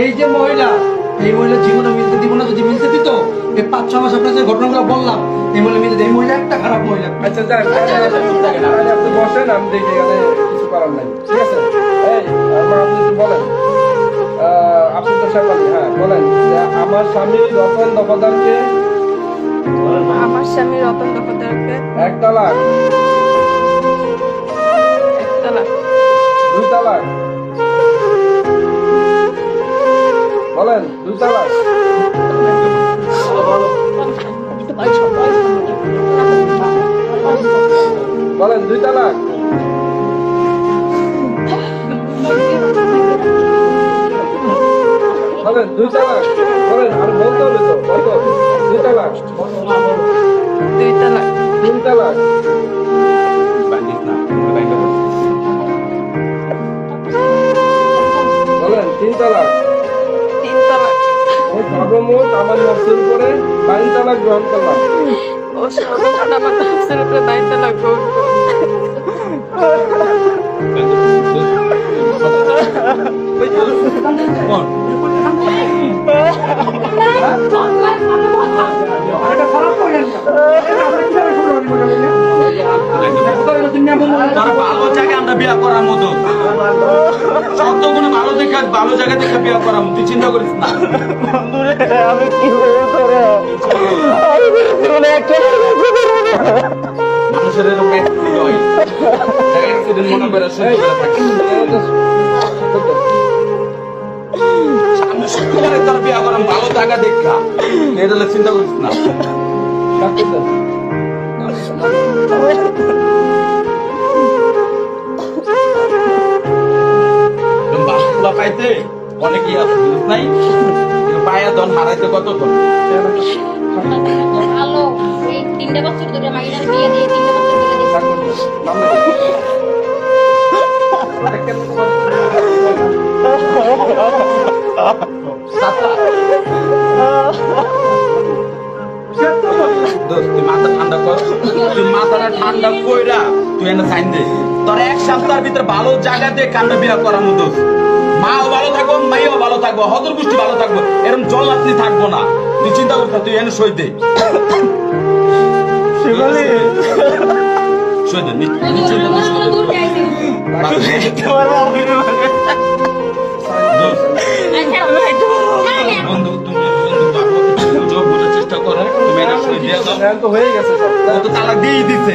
এই যে মহিলা, এই মহিলা জীবনে মিলতে দিব না। যদি মিলতে দিত এই 5-6 মাস আপনার যে ঘটনাগুলো বললাম, এই মহিলা মিলতে, এই মহিলা একটা খারাপ মহিলা। আচ্ছা যান, আপনি বসেন, আমি দেখি এখানে কিছু করার নাই, ঠিক আছে? এই আপনি একটু বলেন, আপনি তো শেফালি, হ্যাঁ বলেন যে আমার স্বামী রতন দফাদারকে এক তালাক, 2 তালাক, বলেন 2 তালাক, বলেন 2 তালাক, বলেন 2 তালাক, বলেন আর বলতে হবে তো, কত? 2 তালাক, 3 তালাক, বলেন 3 তালাক। সর্বমোট আমার নফসের উপরে 22 তালাক গ্রহণ করলাম। এটা খারাপ মহিলা। ভালো জায়গায় আমরা বিয়া করার মতো শব্দগুলো ভালো জায়গা থেকে বিয়া করার মতো, তুই চিন্তা করিস না। আমি কি মানুষের এরকম অ্যাক্সিডেন্ট মনে করে সামনে শুক্রবারে তোর বিয়া করাম ভালো জায়গা দেখা, এটা চিন্তা করিস না। পাইতে অনেকই আছে, বুঝিস নাই? পায়া দন হারাইতে কতক্ষণ? ভালো, এই 3 বছর ধরে মাইনার বিয়ে দিয়ে 3 বছর ধরে তুই মাথা ঠান্ডা কর, তুই মাথাটা ঠান্ডা কইরা তুই এনে সাইন দে। তোর 1 সপ্তাহের ভিতরে ভালো জায়গা দিয়ে কান্না বিয়া করার মতো, মাও ভালো থাকবো, মাইও ভালো থাকবো, হদর গোষ্ঠী ভালো থাকবো, এরকম জল আপনি থাকবো না। তুই চিন্তা করছ, তুই এনে সই দে, সই দে, নিচে দূর যাইছে। বন্ধু তুমি বোঝার চেষ্টা করো, তুমি এনে সই দিয়ে দাও। তো হয়ে গেছে সব। ও তো তালাক দিয়েই দিছে।